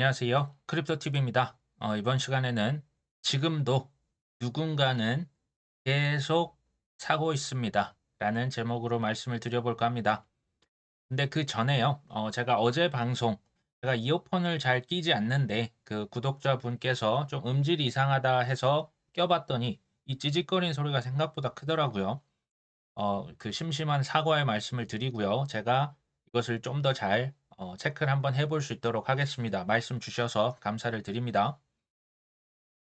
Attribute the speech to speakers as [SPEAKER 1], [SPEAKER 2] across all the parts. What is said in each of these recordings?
[SPEAKER 1] 안녕하세요. 크립토TV입니다. 이번 시간에는 지금도 누군가는 계속 사고 있습니다. 라는 제목으로 말씀을 드려볼까 합니다. 근데 그 전에요. 제가 어제 방송, 제가 이어폰을 잘 끼지 않는데 그 구독자분께서 좀 음질이 이상하다 해서 껴봤더니 이 찌직거리는 소리가 생각보다 크더라고요. 그 심심한 사과의 말씀을 드리고요. 제가 이것을 좀 더 잘 체크를 한번 해볼 수 있도록 하겠습니다. 말씀 주셔서 감사를 드립니다.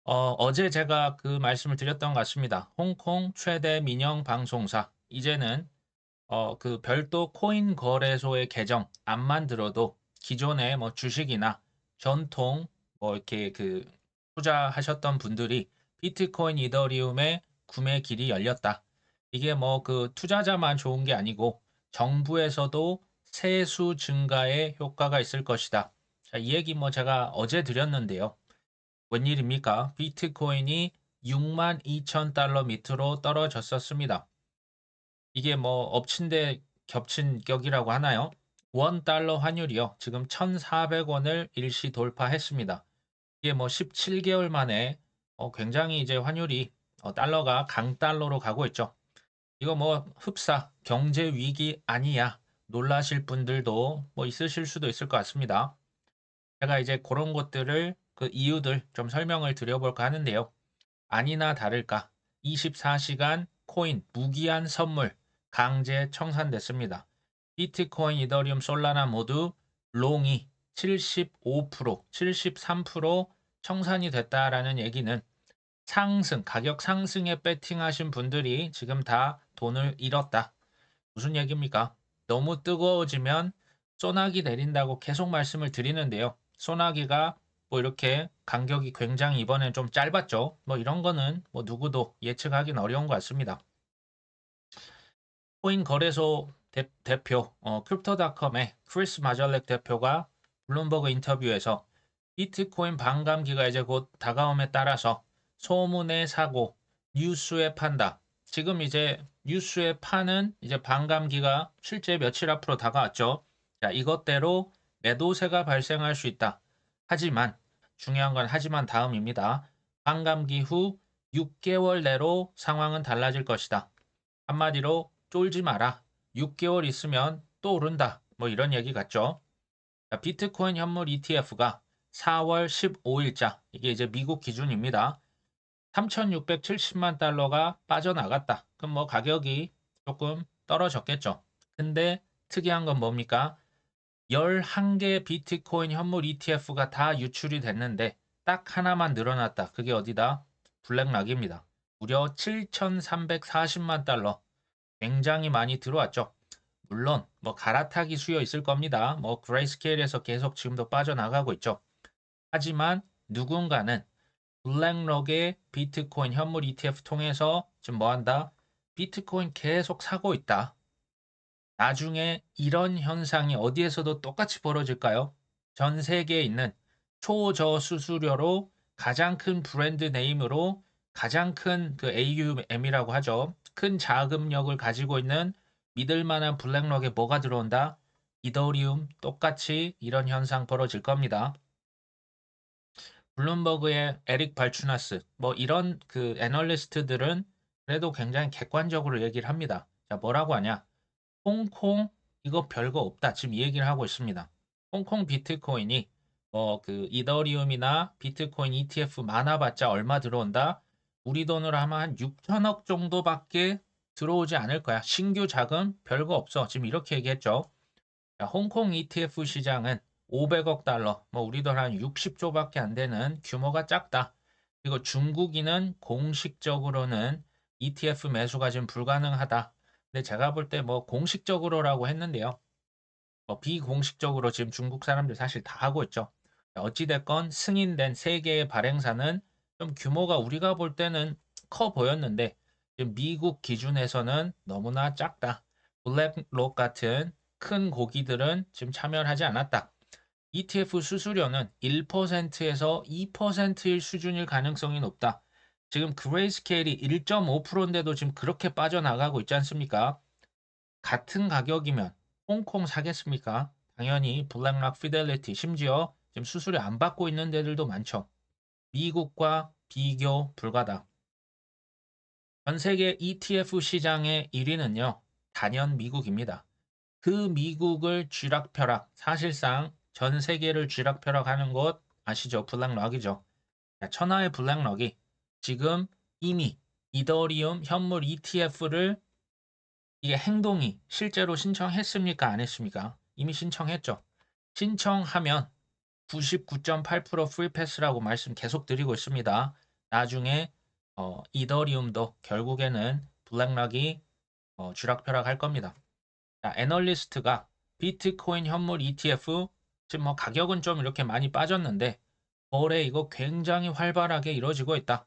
[SPEAKER 1] 어제 제가 그 말씀을 드렸던 것 같습니다. 홍콩 최대 민영 방송사. 이제는 그 별도 코인 거래소의 계정 안만 들어도 기존의 뭐 주식이나 전통 뭐 이렇게 그 투자하셨던 분들이 비트코인 이더리움의 구매 길이 열렸다. 이게 뭐 그 투자자만 좋은 게 아니고 정부에서도 세수 증가에 효과가 있을 것이다. 자, 이 얘기 뭐 제가 어제 드렸는데요. 웬일입니까? 비트코인이 62,000달러 밑으로 떨어졌었습니다. 이게 뭐 엎친 데 겹친 격이라고 하나요? 원 달러 환율이요. 지금 1,400원을 일시 돌파했습니다. 이게 뭐 17개월 만에 굉장히 이제 환율이 달러가 강달러로 가고 있죠. 이거 뭐 흡사 경제 위기 아니야 놀라실 분들도 뭐 있으실 수도 있을 것 같습니다. 제가 이제 그런 것들을 그 이유들 좀 설명을 드려볼까 하는데요. 아니나 다를까 24시간 코인 무기한 선물 강제 청산됐습니다. 비트코인, 이더리움, 솔라나 모두 롱이 75%, 73% 청산이 됐다라는 얘기는 상승, 가격 상승에 배팅하신 분들이 지금 다 돈을 잃었다. 무슨 얘기입니까? 너무 뜨거워지면 소나기 내린다고 계속 말씀을 드리는데요. 소나기가 뭐 이렇게 간격이 굉장히 이번엔 좀 짧았죠. 뭐 이런 거는 뭐 누구도 예측하기는 어려운 것 같습니다. 코인 거래소 대표 크립토닷컴의 크리스 마절렉 대표가 블룸버그 인터뷰에서 비트코인 반감기가 이제 곧 다가옴에 따라서 소문의 사고, 뉴스에 판다. 지금 이제 뉴스에 파는 이제 반감기가 실제 며칠 앞으로 다가왔죠. 자, 이것대로 매도세가 발생할 수 있다. 하지만 중요한 건 하지만 다음입니다. 반감기 후 6개월 내로 상황은 달라질 것이다. 한마디로 쫄지 마라. 6개월 있으면 또 오른다. 뭐 이런 얘기 같죠. 자, 비트코인 현물 ETF가 4월 15일자, 이게 이제 미국 기준입니다. 3,670만 달러가 빠져나갔다. 그럼 뭐 가격이 조금 떨어졌겠죠. 근데 특이한 건 뭡니까? 11개 비트코인 현물 ETF가 다 유출이 됐는데 딱 하나만 늘어났다. 그게 어디다? 블랙락입니다. 무려 7,340만 달러. 굉장히 많이 들어왔죠. 물론 뭐 갈아타기 수요 있을 겁니다. 뭐 그레이스케일에서 계속 지금도 빠져나가고 있죠. 하지만 누군가는 블랙록의 비트코인 현물 ETF 통해서 지금 뭐 한다? 비트코인 계속 사고 있다. 나중에 이런 현상이 어디에서도 똑같이 벌어질까요? 전 세계에 있는 초저수수료로 가장 큰 브랜드 네임으로 가장 큰 그 AUM이라고 하죠. 큰 자금력을 가지고 있는 믿을 만한 블랙록에 뭐가 들어온다? 이더리움 똑같이 이런 현상 벌어질 겁니다. 블룸버그의 에릭 발추나스 뭐 이런 그 애널리스트들은 그래도 굉장히 객관적으로 얘기를 합니다. 자, 뭐라고 하냐? 홍콩 이거 별거 없다. 지금 이 얘기를 하고 있습니다. 홍콩 비트코인이 뭐 그 이더리움이나 비트코인 ETF 많아봤자 얼마 들어온다? 우리 돈으로 하면 한 6천억 정도밖에 들어오지 않을 거야. 신규 자금 별거 없어. 지금 이렇게 얘기했죠. 자, 홍콩 ETF 시장은 500억 달러, 뭐 우리 돈 한 60조밖에 안 되는 규모가 작다. 그리고 중국인은 공식적으로는 ETF 매수가 지금 불가능하다. 근데 제가 볼 때 뭐 공식적으로라고 했는데요. 뭐 비공식적으로 지금 중국 사람들 사실 다 하고 있죠. 어찌됐건 승인된 세 개의 발행사는 좀 규모가 우리가 볼 때는 커 보였는데 지금 미국 기준에서는 너무나 작다. 블랙록 같은 큰 고기들은 지금 참여하지 않았다. ETF 수수료는 1%에서 2%일 수준일 가능성이 높다. 지금 그레이스케일이 1.5%인데도 지금 그렇게 빠져나가고 있지 않습니까? 같은 가격이면 홍콩 사겠습니까? 당연히 블랙락 피델리티 심지어 지금 수수료 안 받고 있는 데들도 많죠. 미국과 비교 불가다. 전 세계 ETF 시장의 1위는요. 단연 미국입니다. 그 미국을 쥐락펴락, 사실상 전 세계를 쥐락펴락하는 곳 아시죠? 블랙락이죠. 천하의 블랙락이 지금 이미 이더리움 현물 ETF를 이게 행동이 실제로 신청했습니까? 안 했습니까? 이미 신청했죠. 신청하면 99.8% 프리패스라고 말씀 계속 드리고 있습니다. 나중에 이더리움도 결국에는 블랙락이 쥐락펴락 할 겁니다. 자, 애널리스트가 비트코인 현물 ETF 지금 뭐 가격은 좀 이렇게 많이 빠졌는데 거래 이거 굉장히 활발하게 이루어지고 있다.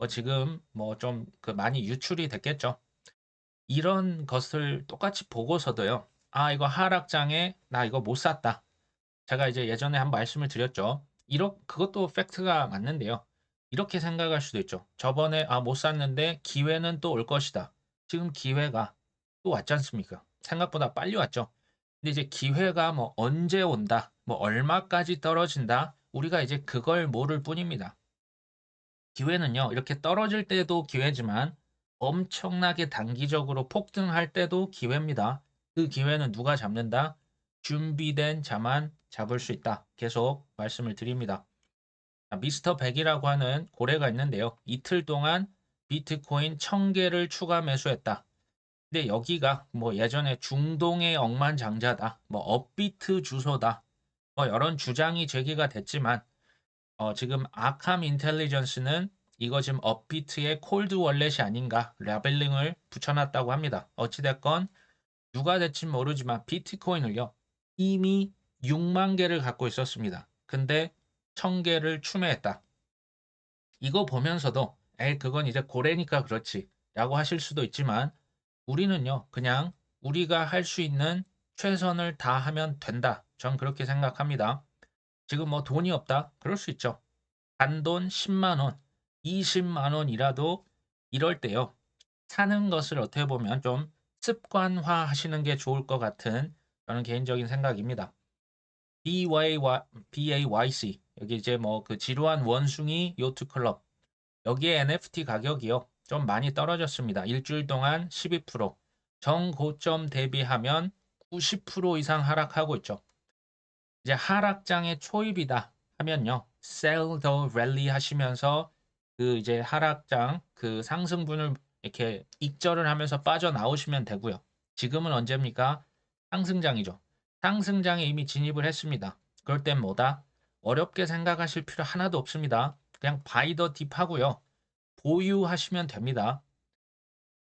[SPEAKER 1] 지금 뭐 좀 그 많이 유출이 됐겠죠. 이런 것을 똑같이 보고서도요. 아, 이거 하락장에 나 이거 못 샀다. 제가 이제 예전에 한 말씀을 드렸죠. 그것도 팩트가 맞는데요. 이렇게 생각할 수도 있죠. 저번에 못 샀는데 기회는 또 올 것이다. 지금 기회가 또 왔지 않습니까? 생각보다 빨리 왔죠. 근데 이제 기회가 뭐 언제 온다, 뭐 얼마까지 떨어진다, 우리가 이제 그걸 모를 뿐입니다. 기회는요, 이렇게 떨어질 때도 기회지만 엄청나게 단기적으로 폭등할 때도 기회입니다. 그 기회는 누가 잡는다? 준비된 자만 잡을 수 있다. 계속 말씀을 드립니다. 미스터 100이라고 하는 고래가 있는데요. 이틀 동안 비트코인 1000개를 추가 매수했다. 근데 여기가 뭐 예전에 중동의 억만장자다, 뭐 업비트 주소다, 뭐 이런 주장이 제기가 됐지만 지금 아캄 인텔리전스는 이거 지금 업비트의 콜드 월렛이 아닌가 라벨링을 붙여놨다고 합니다. 어찌됐건 누가 될진 모르지만 비트코인을요 이미 6만 개를 갖고 있었습니다. 근데 1000개를 추매했다. 이거 보면서도 그건 이제 고래니까 그렇지 라고 하실 수도 있지만 우리는요 그냥 우리가 할 수 있는 최선을 다하면 된다. 전 그렇게 생각합니다. 지금 뭐 돈이 없다? 그럴 수 있죠. 단돈 10만 원, 20만 원이라도 이럴 때요. 사는 것을 어떻게 보면 좀 습관화 하시는 게 좋을 것 같은 저는 개인적인 생각입니다. BAYC 여기 이제 뭐 그 지루한 원숭이 요트 클럽 여기에 NFT 가격이요. 좀 많이 떨어졌습니다. 일주일 동안 12%, 정고점 대비하면 90% 이상 하락하고 있죠. 이제 하락장의 초입이다 하면요. sell the rally 하시면서 그 이제 하락장 그 상승분을 이렇게 익절을 하면서 빠져나오시면 되고요. 지금은 언제입니까? 상승장이죠. 상승장에 이미 진입을 했습니다. 그럴 땐 뭐다? 어렵게 생각하실 필요 하나도 없습니다. 그냥 바이 더 딥 하고요. 보유하시면 됩니다.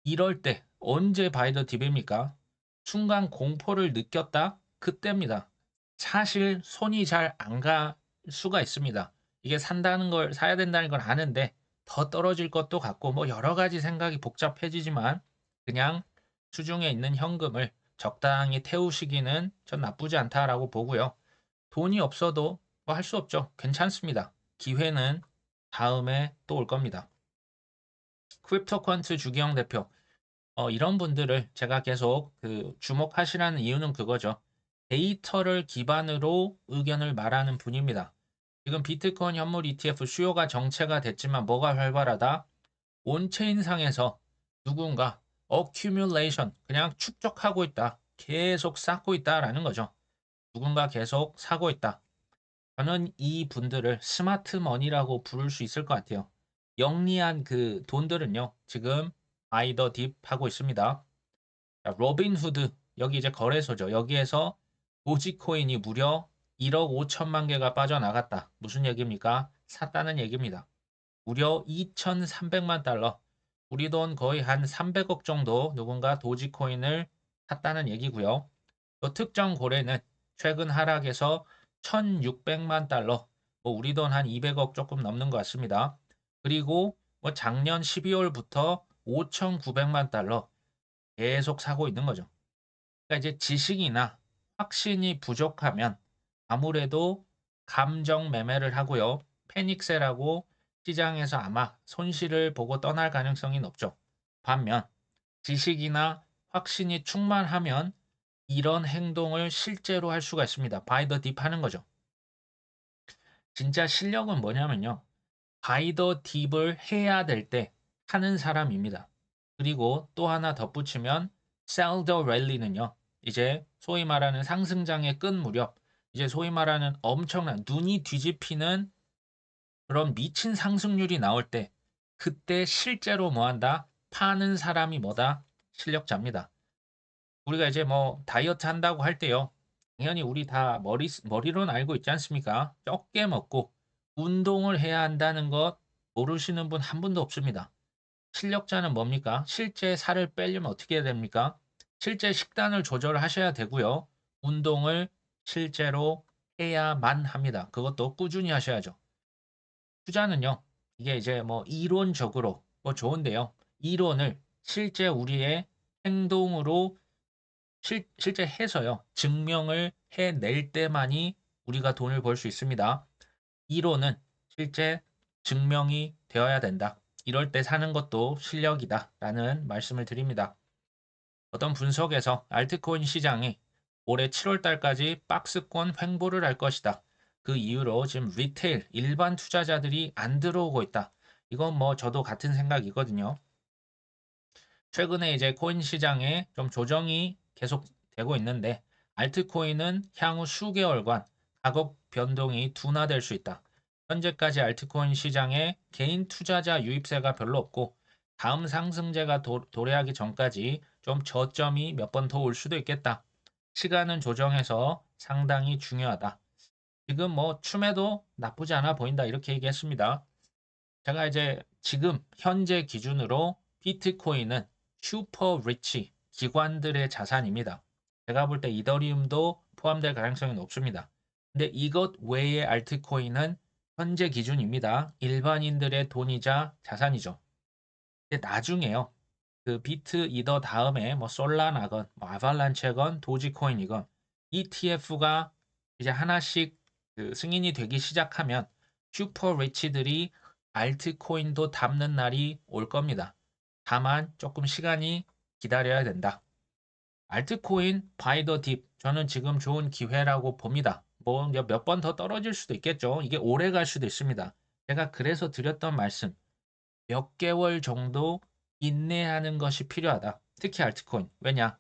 [SPEAKER 1] 이럴 때 언제 바이 더 딥입니까? 순간 공포를 느꼈다? 그때입니다. 사실 손이 잘 안 갈 수가 있습니다. 이게 산다는 걸 사야 된다는 걸 아는데 더 떨어질 것도 같고 뭐 여러 가지 생각이 복잡해지지만 그냥 수중에 있는 현금을 적당히 태우시기는 전 나쁘지 않다라고 보고요. 돈이 없어도 뭐 할 수 없죠. 괜찮습니다. 기회는 다음에 또 올 겁니다. 크립토컨트 주기영 대표 이런 분들을 제가 계속 그 주목하시라는 이유는 그거죠. 데이터를 기반으로 의견을 말하는 분입니다. 지금 비트코인 현물 ETF 수요가 정체가 됐지만 뭐가 활발하다? 온체인상에서 누군가 accumulation 그냥 축적하고 있다. 계속 쌓고 있다라는 거죠. 누군가 계속 사고 있다. 저는 이 분들을 스마트 머니라고 부를 수 있을 것 같아요. 영리한 그 돈들은요. 지금 아이더 딥 하고 있습니다. 자, 로빈후드 여기 이제 거래소죠. 여기에서 도지코인이 무려 1억 5천만 개가 빠져나갔다. 무슨 얘기입니까? 샀다는 얘기입니다. 무려 2,300만 달러. 우리 돈 거의 한 300억 정도 누군가 도지코인을 샀다는 얘기고요. 또 특정 고래는 최근 하락에서 1,600만 달러, 뭐 우리 돈 한 200억 조금 넘는 것 같습니다. 그리고 뭐 작년 12월부터 5,900만 달러 계속 사고 있는 거죠. 그러니까 이제 지식이나 확신이 부족하면 아무래도 감정 매매를 하고요. 패닉셀하고 시장에서 아마 손실을 보고 떠날 가능성이 높죠. 반면 지식이나 확신이 충만하면 이런 행동을 실제로 할 수가 있습니다. 바이 더 딥 하는 거죠. 진짜 실력은 뭐냐면요. 바이 더 딥을 해야 될 때 하는 사람입니다. 그리고 또 하나 덧붙이면 셀 더 랠리는요. 이제 소위 말하는 상승장의 끝 무렵, 이제 소위 말하는 엄청난 눈이 뒤집히는 그런 미친 상승률이 나올 때 그때 실제로 뭐 한다? 파는 사람이 뭐다? 실력자입니다. 우리가 이제 뭐 다이어트 한다고 할 때요. 당연히 우리 다 머리로는 알고 있지 않습니까? 적게 먹고 운동을 해야 한다는 것 모르시는 분 한 분도 없습니다. 실력자는 뭡니까? 실제 살을 빼려면 어떻게 해야 됩니까? 실제 식단을 조절하셔야 되고요. 운동을 실제로 해야만 합니다. 그것도 꾸준히 하셔야죠. 투자는요. 이게 이제 뭐 이론적으로 뭐 좋은데요. 이론을 실제 우리의 행동으로 실제 해서요. 증명을 해낼 때만이 우리가 돈을 벌 수 있습니다. 이론은 실제 증명이 되어야 된다. 이럴 때 사는 것도 실력이다. 라는 말씀을 드립니다. 어떤 분석에서 알트코인 시장이 올해 7월 달까지 박스권 횡보를 할 것이다. 그 이후로 지금 리테일, 일반 투자자들이 안 들어오고 있다. 이건 뭐 저도 같은 생각이거든요. 최근에 이제 코인 시장에 좀 조정이 계속되고 있는데 알트코인은 향후 수개월간 가격 변동이 둔화될 수 있다. 현재까지 알트코인 시장에 개인 투자자 유입세가 별로 없고 다음 상승세가 도래하기 전까지 좀 저점이 몇 번 더 올 수도 있겠다. 시간은 조정해서 상당히 중요하다. 지금 뭐 춤에도 나쁘지 않아 보인다 이렇게 얘기했습니다. 제가 이제 지금 현재 기준으로 비트코인은 슈퍼 리치 기관들의 자산입니다. 제가 볼 때 이더리움도 포함될 가능성이 높습니다. 근데 이것 외의 알트코인은 현재 기준입니다. 일반인들의 돈이자 자산이죠. 근데 나중에요. 그 비트 이더 다음에 뭐 솔라나건, 뭐 아발란체건, 도지코인이건 ETF가 이제 하나씩 그 승인이 되기 시작하면 슈퍼 리치들이 알트코인도 담는 날이 올 겁니다. 다만 조금 시간이 기다려야 된다. 알트코인 바이 더 딥 저는 지금 좋은 기회라고 봅니다. 뭐 몇 번 더 떨어질 수도 있겠죠. 이게 오래 갈 수도 있습니다. 제가 그래서 드렸던 말씀 몇 개월 정도 인내하는 것이 필요하다. 특히 알트코인. 왜냐?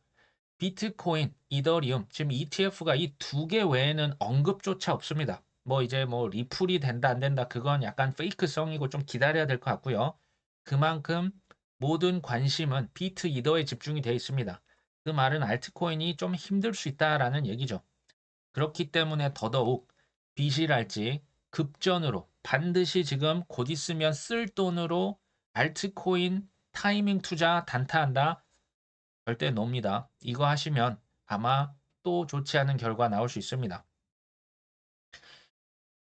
[SPEAKER 1] 비트코인, 이더리움, 지금 ETF가 이 두 개 외에는 언급조차 없습니다. 뭐 이제 뭐 리플이 된다 안 된다 그건 약간 페이크성이고 좀 기다려야 될 것 같고요. 그만큼 모든 관심은 비트 이더에 집중이 되어 있습니다. 그 말은 알트코인이 좀 힘들 수 있다라는 얘기죠. 그렇기 때문에 더더욱 빚이랄지 급전으로 반드시 지금 곧 있으면 쓸 돈으로 알트코인 타이밍 투자 단타한다. 절대 놉니다. 이거 하시면 아마 또 좋지 않은 결과 나올 수 있습니다.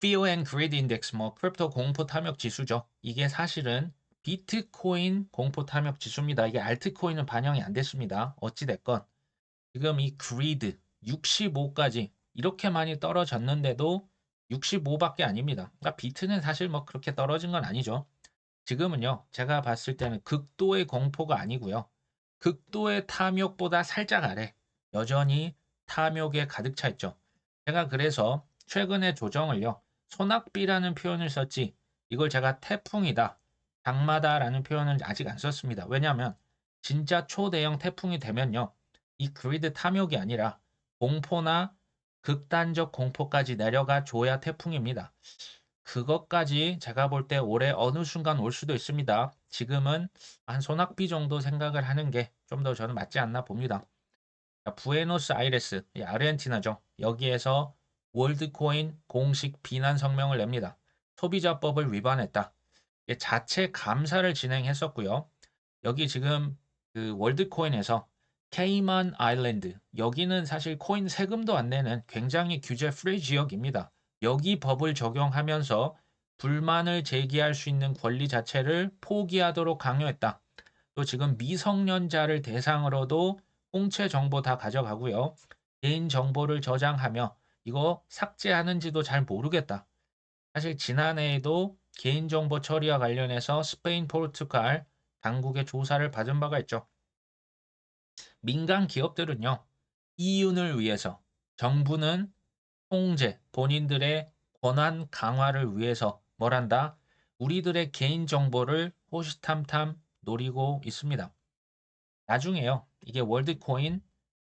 [SPEAKER 1] Fear and Greed Index 뭐 크립토 공포 탐욕 지수죠. 이게 사실은 비트코인 공포 탐욕 지수입니다. 이게 알트코인은 반영이 안 됐습니다. 어찌 됐건 지금 이 greed 65까지 이렇게 많이 떨어졌는데도 65밖에 아닙니다. 그러니까 비트는 사실 뭐 그렇게 떨어진 건 아니죠. 지금은요. 제가 봤을 때는 극도의 공포가 아니고요. 극도의 탐욕보다 살짝 아래 여전히 탐욕에 가득 차 있죠. 제가 그래서 최근에 조정을요. 소낙비라는 표현을 썼지 이걸 제가 태풍이다, 장마다라는 표현을 아직 안 썼습니다. 왜냐하면 진짜 초대형 태풍이 되면요. 이 그리드 탐욕이 아니라 공포나 극단적 공포까지 내려가 줘야 태풍입니다. 그것까지 제가 볼 때 올해 어느 순간 올 수도 있습니다. 지금은 한 소낙비 정도 생각을 하는 게 좀 더 저는 맞지 않나 봅니다. 자, 부에노스아이레스, 이 아르헨티나죠. 여기에서 월드코인 공식 비난 성명을 냅니다. 소비자법을 위반했다. 이게 자체 감사를 진행했었고요. 여기 지금 그 월드코인에서 케이만 아일랜드, 여기는 사실 코인 세금도 안 내는 굉장히 규제 프리 지역입니다. 여기 법을 적용하면서 불만을 제기할 수 있는 권리 자체를 포기하도록 강요했다. 또 지금 미성년자를 대상으로도 홍채 정보 다 가져가고요. 개인 정보를 저장하며 이거 삭제하는지도 잘 모르겠다. 사실 지난해에도 개인정보 처리와 관련해서 스페인, 포르투갈 당국의 조사를 받은 바가 있죠. 민간 기업들은요, 이윤을 위해서 정부는 통제, 본인들의 권한 강화를 위해서 뭘 한다? 우리들의 개인 정보를 호시탐탐 노리고 있습니다. 나중에요. 이게 월드코인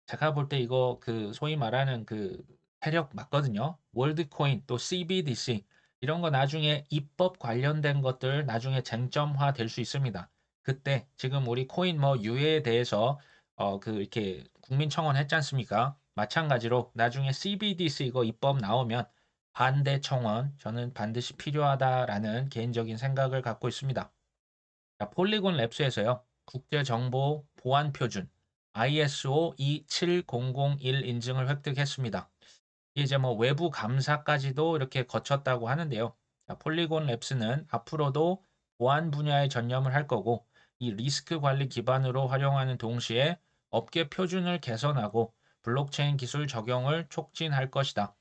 [SPEAKER 1] 제가 볼 때 이거 그 소위 말하는 그 세력 맞거든요. 월드코인 또 CBDC 이런 거 나중에 입법 관련된 것들 나중에 쟁점화 될 수 있습니다. 그때 지금 우리 코인 뭐 유예에 대해서 그 이렇게 국민청원 했지 않습니까? 마찬가지로 나중에 CBDC 이거 입법 나오면 반대 청원 저는 반드시 필요하다라는 개인적인 생각을 갖고 있습니다. 자, 폴리곤 랩스에서요. 국제정보 보안 표준 ISO 27001 인증을 획득했습니다. 이제 뭐 외부 감사까지도 이렇게 거쳤다고 하는데요. 자, 폴리곤 랩스는 앞으로도 보안 분야에 전념을 할 거고 이 리스크 관리 기반으로 활용하는 동시에 업계 표준을 개선하고 블록체인 기술 적용을 촉진할 것이다.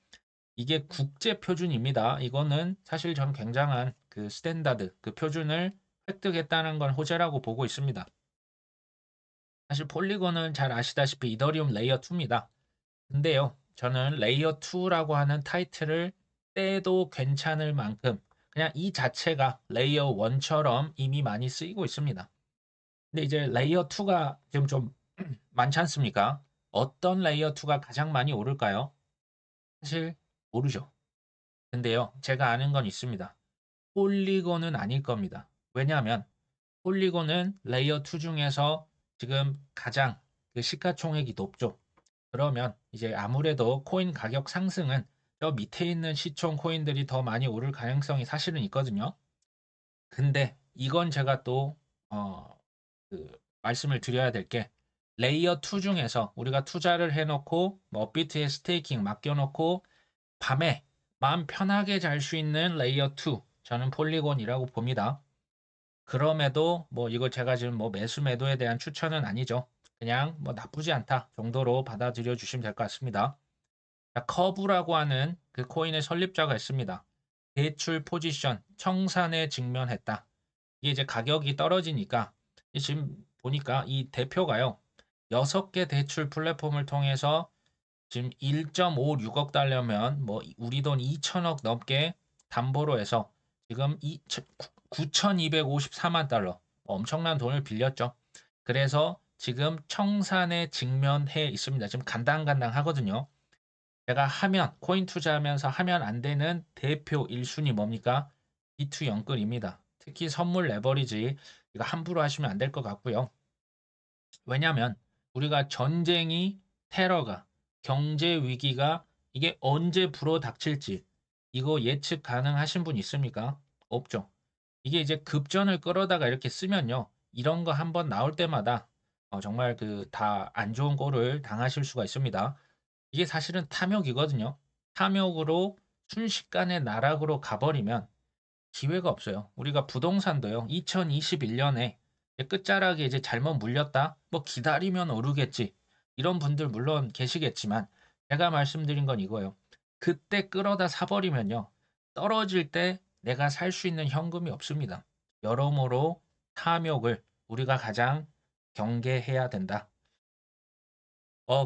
[SPEAKER 1] 이게 국제 표준입니다. 이거는 사실 전 굉장한 그 스탠다드, 그 표준을 획득했다는 건 호재라고 보고 있습니다. 사실 폴리곤은 잘 아시다시피 이더리움 레이어 2입니다. 근데요, 저는 레이어 2라고 하는 타이틀을 떼도 괜찮을 만큼 그냥 이 자체가 레이어 1처럼 이미 많이 쓰이고 있습니다. 근데 이제 레이어 2가 지금 좀 많지 않습니까? 어떤 레이어 2가 가장 많이 오를까요? 사실 모르죠. 근데요, 제가 아는 건 있습니다. 폴리곤은 아닐 겁니다. 왜냐하면 폴리곤은 레이어 2 중에서 지금 가장 그 시가총액이 높죠. 그러면 이제 아무래도 코인 가격 상승은 저 밑에 있는 시총 코인들이 더 많이 오를 가능성이 사실은 있거든요. 근데 이건 제가 또 그 말씀을 드려야 될 게 레이어 2 중에서 우리가 투자를 해놓고 뭐 업비트에 스테이킹 맡겨놓고 밤에 마음 편하게 잘 수 있는 레이어 2 저는 폴리곤이라고 봅니다. 그럼에도 뭐 이거 제가 지금 뭐 매수 매도에 대한 추천은 아니죠. 그냥 뭐 나쁘지 않다 정도로 받아들여 주시면 될 것 같습니다. 자, 커브라고 하는 그 코인의 설립자가 있습니다. 대출 포지션 청산에 직면했다. 이게 이제 가격이 떨어지니까 지금 보니까 이 대표가요. 6개 대출 플랫폼을 통해서 지금 1.56억 달러면 뭐 우리 돈 2천억 넘게 담보로 해서 지금 9,254만 달러 엄청난 돈을 빌렸죠. 그래서 지금 청산에 직면해 있습니다. 지금 간당간당 하거든요. 제가 하면 코인 투자하면서 하면 안 되는 대표 1순위 뭡니까? B2 영끌입니다. 특히 선물 레버리지 이거 함부로 하시면 안 될 것 같고요. 왜냐하면 우리가 전쟁이 테러가 경제 위기가 이게 언제 불어닥칠지 이거 예측 가능하신 분 있습니까? 없죠. 이게 이제 급전을 끌어다가 이렇게 쓰면요. 이런 거 한번 나올 때마다 정말 그 다 안 좋은 꼴을 당하실 수가 있습니다. 이게 사실은 탐욕이거든요. 탐욕으로 순식간에 나락으로 가버리면 기회가 없어요. 우리가 부동산도요. 2021년에 끝자락에 이제 잘못 물렸다. 뭐 기다리면 오르겠지. 이런 분들 물론 계시겠지만 제가 말씀드린 건 이거예요. 그때 끌어다 사버리면요. 떨어질 때 내가 살 수 있는 현금이 없습니다. 여러모로 탐욕을 우리가 가장 경계해야 된다.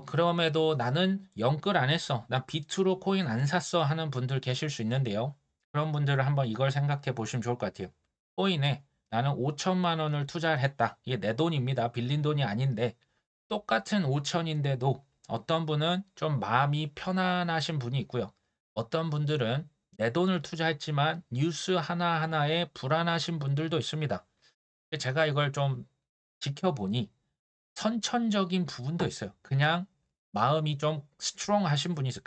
[SPEAKER 1] 그럼에도 나는 영끌 안 했어. 난 비트로 코인 안 샀어 하는 분들 계실 수 있는데요. 그런 분들은 한번 이걸 생각해 보시면 좋을 것 같아요. 코인에 나는 5천만 원을 투자를 했다. 이게 내 돈입니다. 빌린 돈이 아닌데 똑같은 5천인데도 어떤 분은 좀 마음이 편안하신 분이 있고요. 어떤 분들은 내 돈을 투자했지만 뉴스 하나하나에 불안하신 분들도 있습니다. 제가 이걸 좀 지켜보니 선천적인 부분도 있어요. 그냥 마음이 좀 스트롱하신 분이 있어요.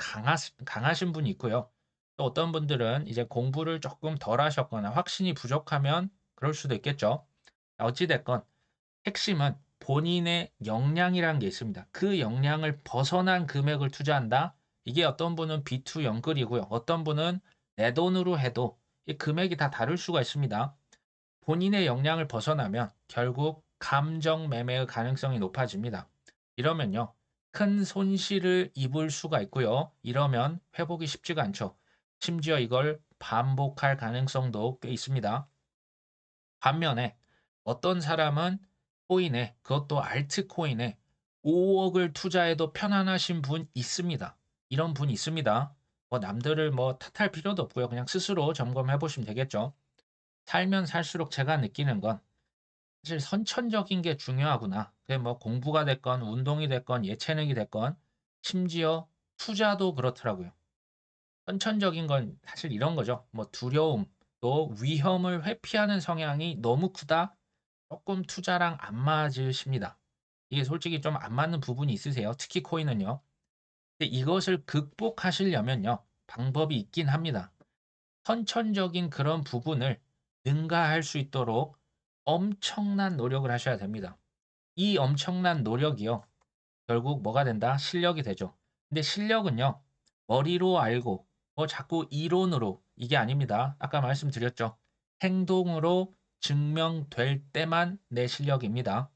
[SPEAKER 1] 강하신 분이 있고요. 또 어떤 분들은 이제 공부를 조금 덜 하셨거나 확신이 부족하면 그럴 수도 있겠죠. 어찌 됐건 핵심은 본인의 역량이라는 게 있습니다. 그 역량을 벗어난 금액을 투자한다. 이게 어떤 분은 B2 연끌이고요. 어떤 분은 내 돈으로 해도 이 금액이 다 다를 수가 있습니다. 본인의 역량을 벗어나면 결국 감정 매매의 가능성이 높아집니다. 이러면요. 큰 손실을 입을 수가 있고요. 이러면 회복이 쉽지가 않죠. 심지어 이걸 반복할 가능성도 꽤 있습니다. 반면에 어떤 사람은 코인에, 그것도 알트코인에 5억을 투자해도 편안하신 분 있습니다. 이런 분 있습니다. 뭐 남들을 뭐 탓할 필요도 없고요. 그냥 스스로 점검해 보시면 되겠죠. 살면 살수록 제가 느끼는 건 사실 선천적인 게 중요하구나. 그게 뭐 공부가 됐건 운동이 됐건 예체능이 됐건 심지어 투자도 그렇더라고요. 선천적인 건 사실 이런 거죠. 뭐 두려움, 또 위험을 회피하는 성향이 너무 크다? 조금 투자랑 안 맞으십니다. 이게 솔직히 좀 안 맞는 부분이 있으세요. 특히 코인은요. 근데 이것을 극복하시려면요. 방법이 있긴 합니다. 선천적인 그런 부분을 능가할 수 있도록 엄청난 노력을 하셔야 됩니다. 이 엄청난 노력이요. 결국 뭐가 된다? 실력이 되죠. 근데 실력은요. 머리로 알고 뭐 자꾸 이론으로 이게 아닙니다. 아까 말씀드렸죠. 행동으로 증명될 때만 내 실력입니다.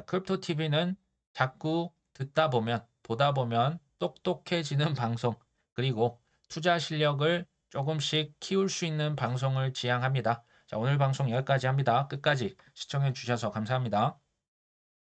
[SPEAKER 1] 크립토 TV는 자꾸 듣다 보면 보다 보면 똑똑해지는 방송 그리고 투자 실력을 조금씩 키울 수 있는 방송을 지향합니다. 자, 오늘 방송 여기까지 합니다. 끝까지 시청해 주셔서 감사합니다.